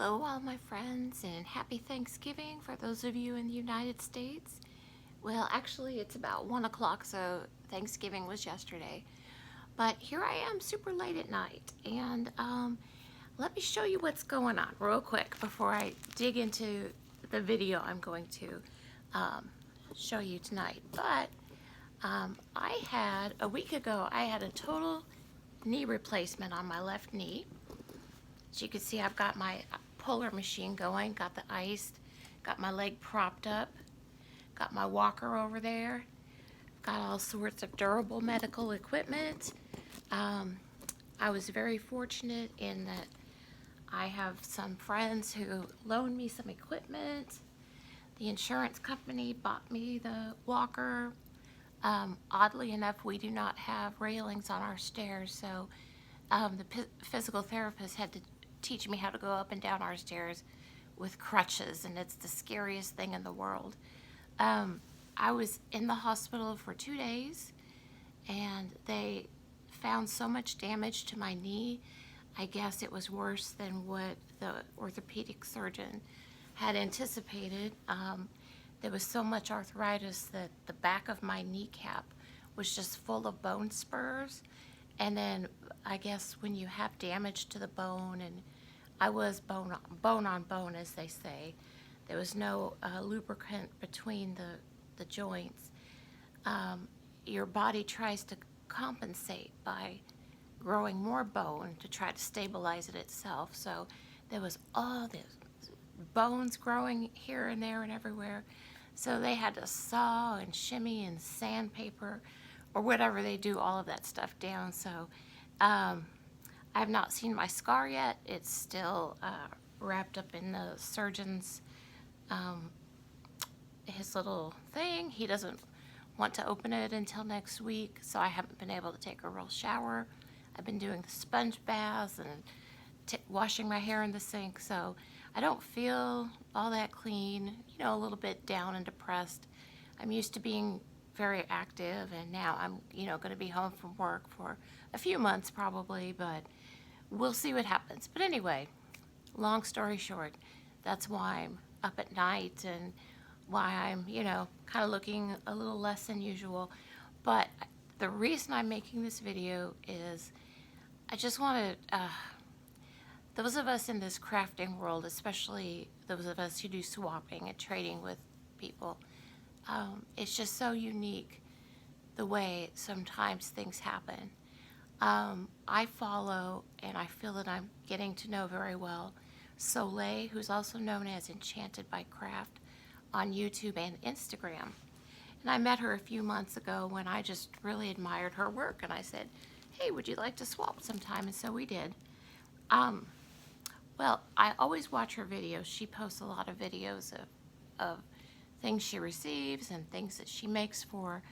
Hello, all my friends, and happy Thanksgiving for those of you in the United States. Well, actually, it's about 1 o'clock, so Thanksgiving was yesterday. But here I am, super late at night, and let me show you what's going on real quick before I dig into the video I'm going to show you tonight. But I had, a week ago, I had a total knee replacement on my left knee. As you can see, I've got my puller machine going, got the ice, got my leg propped up, got my walker over there, got all sorts of durable medical equipment. I was very fortunate in that I have some friends who loaned me some equipment. The insurance company bought me the walker. Oddly enough, we do not have railings on our stairs, so the physical therapist had to teach me how to go up and down our stairs with crutches, and it's the scariest thing in the world. I was in the hospital for 2 days, and they found so much damage to my knee. I guess it was worse than what the orthopedic surgeon had anticipated. There was so much arthritis that the back of my kneecap was just full of bone spurs. And then I guess when you have damage to the bone, and I was bone on bone, as they say, there was no lubricant between the joints. Your body tries to compensate by growing more bone to try to stabilize it itself. So there was all this bones growing here and there and everywhere. So they had to saw and shimmy and sandpaper or whatever they do, all of that stuff down. So I have not seen my scar yet. It's still wrapped up in the surgeon's, his little thing. He doesn't want to open it until next week, so I haven't been able to take a real shower. I've been doing the sponge baths and washing my hair in the sink, so I don't feel all that clean, a little bit down and depressed. I'm used to being very active, and now I'm, going to be home from work for a few months probably, but we'll see what happens. But anyway, long story short, that's why I'm up at night and why I'm, kind of looking a little less than usual. But the reason I'm making this video is I just want to, those of us in this crafting world, especially those of us who do swapping and trading with people, it's just so unique the way sometimes things happen. I follow, and I feel that I'm getting to know very well, Solae, who's also known as Enchanted by Craft on YouTube and Instagram. And I met her a few months ago when I just really admired her work, and I said, hey, would you like to swap sometime? And so we did. Well, I always watch her videos. She posts a lot of videos of things she receives and things that she makes for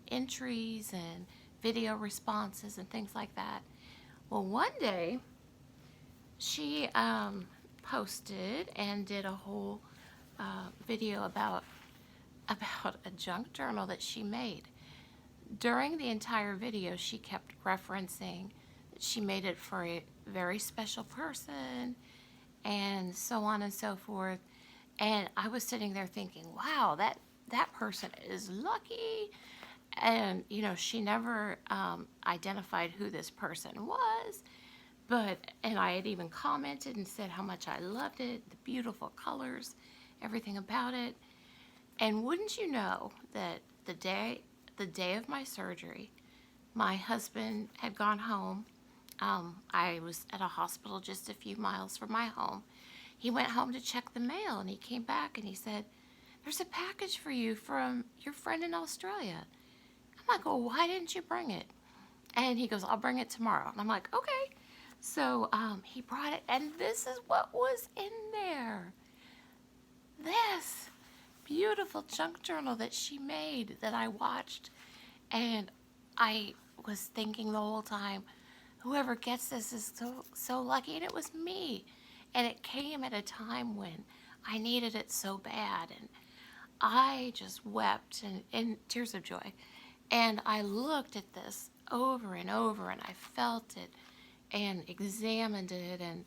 entries and video responses and things like that. Well, one day she posted and did a whole video about a junk journal that she made. During the entire video, she kept referencing that she made it for a very special person and so on and so forth. And I was sitting there thinking, wow, that person is lucky. And, she never identified who this person was. And I had even commented and said how much I loved it, the beautiful colors, everything about it. And wouldn't you know that the day of my surgery, my husband had gone home. I was at a hospital just a few miles from my home. He went home to check the mail, and he came back and he said, there's a package for you from your friend in Australia. I'm like, well, why didn't you bring it? And he goes, I'll bring it tomorrow. And I'm like, okay. So he brought it, and this is what was in there. This beautiful junk journal that she made that I watched. And I was thinking the whole time, whoever gets this is so lucky. And it was me. And it came at a time when I needed it so bad. And I just wept in tears of joy. And I looked at this over and over, and I felt it and examined it, and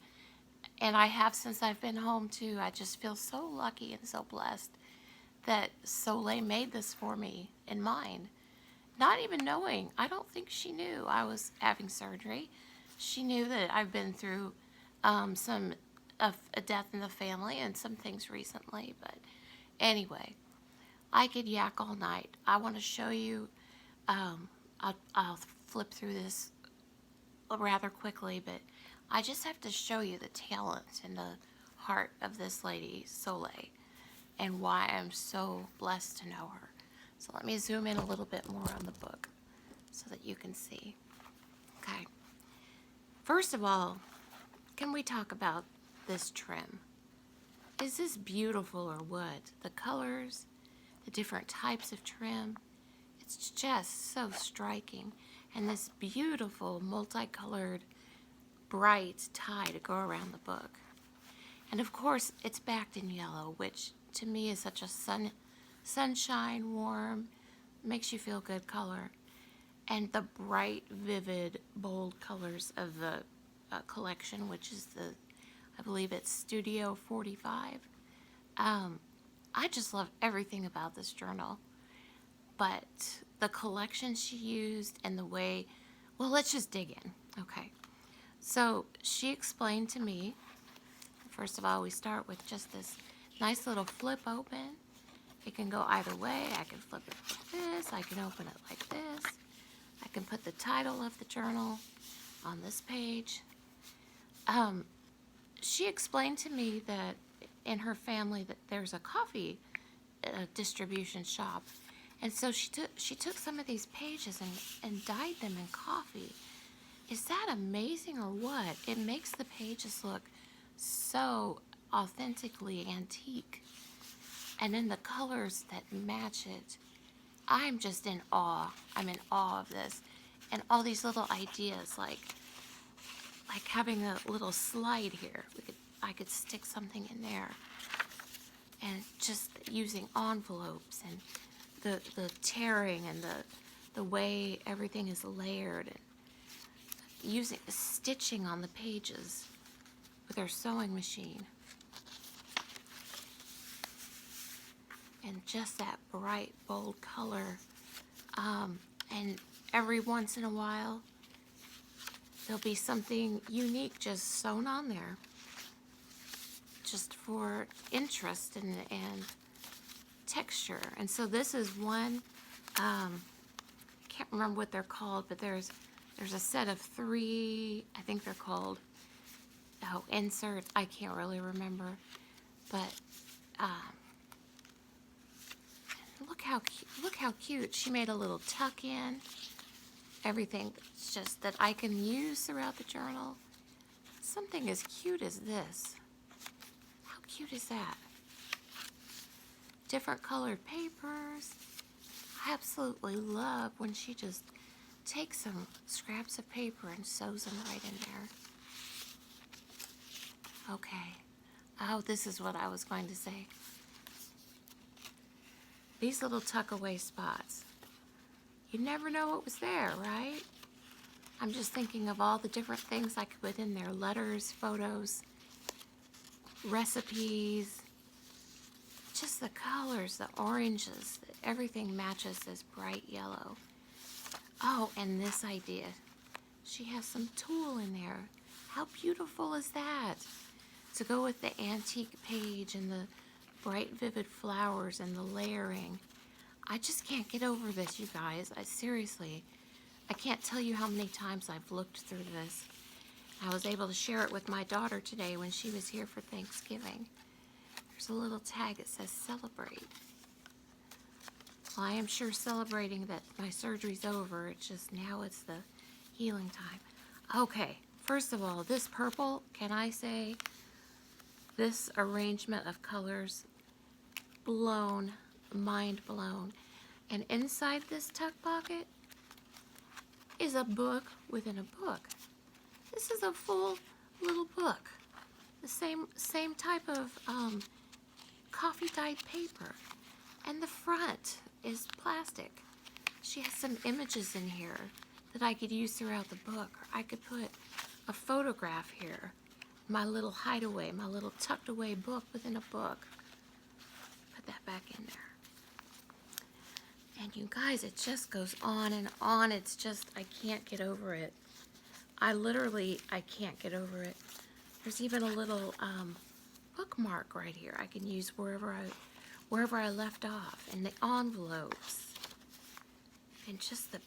And I have since I've been home too. I just feel so lucky and so blessed that Solae made this for me in mind. Not even knowing. I don't think she knew I was having surgery. She knew that I've been through some of a death in the family and some things recently. But anyway, I could yak all night. I want to show you. I'll flip through this rather quickly, but I just have to show you the talent and the heart of this lady, Solae, and why I'm so blessed to know her. So let me zoom in a little bit more on the book so that you can see. Okay. First of all, can we talk about this trim? Is this beautiful or what? The colors, the different types of trim, it's just so striking. And this beautiful multicolored bright tie to go around the book. And of course, it's backed in yellow, which to me is such a sunshine, warm, makes you feel good color. And the bright, vivid, bold colors of the collection, which is I believe it's Studio 45. I just love everything about this journal. But the collection she used and the way, well, let's just dig in. Okay. So she explained to me, first of all, we start with just this nice little flip open. It can go either way. I can flip it like this. I can open it like this. I can put the title of the journal on this page. She explained to me that in her family that there's a coffee distribution shop. And so she took some of these pages and dyed them in coffee. Is that amazing or what? It makes the pages look so authentically antique. And then the colors that match it. I'm just in awe. I'm in awe of this. And all these little ideas like having a little slide here. I could stick something in there. And just using envelopes and the tearing and the way everything is layered, and using stitching on the pages with her sewing machine, and just that bright, bold color. And every once in a while there'll be something unique just sewn on there, just for interest and texture. And so this is one, I can't remember what they're called, but there's a set of 3, I think they're called, insert, I can't really remember, but look how cute. She made a little tuck in, everything just that I can use throughout the journal. Something as cute as this. How cute is that? Different colored papers. I absolutely love when she just takes some scraps of paper and sews them right in there. Okay. Oh, this is what I was going to say. These little tuck away spots. You never know what was there, right? I'm just thinking of all the different things I could put in there. Letters, photos, recipes. Just the colors, the oranges, everything matches this bright yellow. Oh, and this idea. She has some tulle in there. How beautiful is that? To go with the antique page and the bright, vivid flowers and the layering. I just can't get over this, you guys. Seriously, I can't tell you how many times I've looked through this. I was able to share it with my daughter today when she was here for Thanksgiving. There's a little tag that says celebrate. Well, I am sure celebrating that my surgery's over. It's just now it's the healing time. Okay, first of all, this purple, can I say, this arrangement of colors, blown, mind blown. And inside this tuck pocket is a book within a book. This is a full little book. The same type of coffee dyed paper. And the front is plastic. She has some images in here that I could use throughout the book. Or I could put a photograph here my little hideaway, my little tucked away book within a book. Put that back in there. And you guys, it just goes on and on. It's just, I can't get over it. I can't get over it. There's even a little bookmark right here I can use wherever I left off, and the envelopes, and just the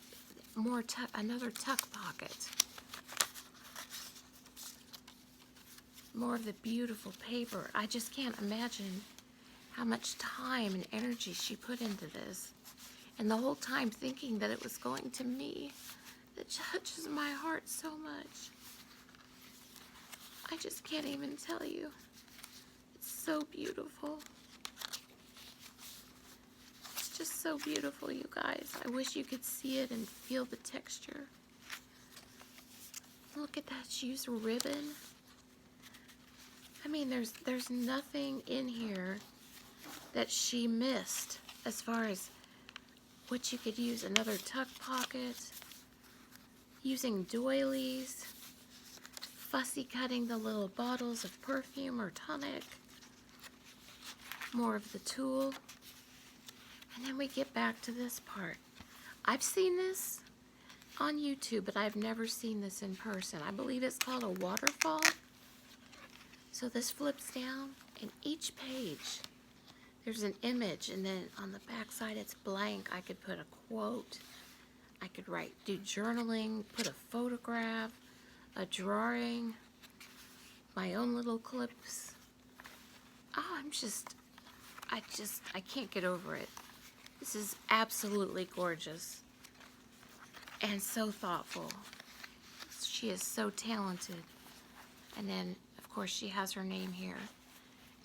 another tuck pocket. More of the beautiful paper. I just can't imagine how much time and energy she put into this. And the whole time thinking that it was going to me. It touches my heart so much. I just can't even tell you. It's so beautiful. It's just so beautiful, you guys. I wish you could see it and feel the texture. Look at that. She used a ribbon. I mean, there's nothing in here that she missed as far as what you could use. Another tuck pocket, using doilies, fussy cutting the little bottles of perfume or tonic, more of the tulle, and then we get back to this part. I've seen this on YouTube, but I've never seen this in person. I believe it's called a waterfall. So this flips down, and each page there's an image, and then on the back side it's blank. I could put a quote, I could do journaling, put a photograph, a drawing, my own little clips. Oh, I can't get over it. This is absolutely gorgeous and so thoughtful. She is so talented. And then, of course, she has her name here.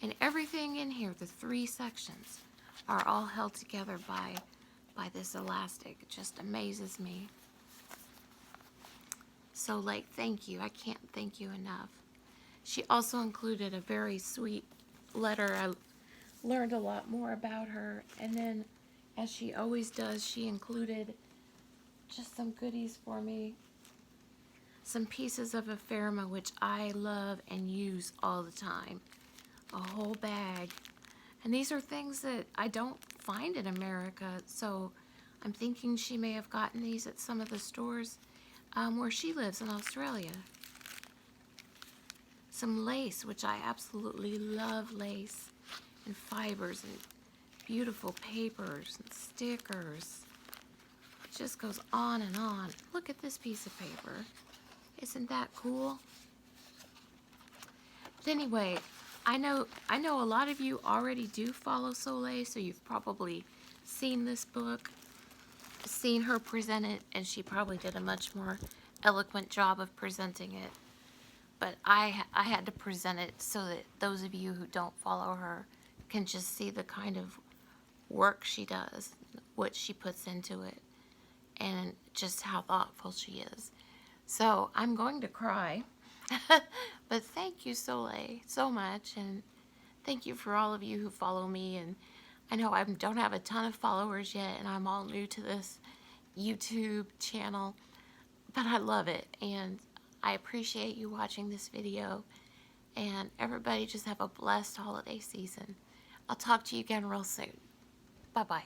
And everything in here, the 3 sections, are all held together by this elastic. It just amazes me. Solae, thank you. I can't thank you enough. She also included a very sweet letter. I learned a lot more about her. And then, as she always does, she included just some goodies for me. Some pieces of ephemera, which I love and use all the time. A whole bag. And these are things that I don't find in America, so I'm thinking she may have gotten these at some of the stores where she lives in Australia. Some lace, which I absolutely love lace, and fibers, and beautiful papers, and stickers. It just goes on and on. Look at this piece of paper. Isn't that cool? But anyway, I know a lot of you already do follow Solae, so you've probably seen this book, seen her present it, and she probably did a much more eloquent job of presenting it. But I had to present it so that those of you who don't follow her can just see the kind of work she does, what she puts into it, and just how thoughtful she is. So I'm going to cry. But thank you, Solae, so much, and thank you for all of you who follow me. And I know I don't have a ton of followers yet, and I'm all new to this YouTube channel, but I love it, and I appreciate you watching this video. And everybody just have a blessed holiday season. I'll talk to you again real soon. Bye-bye.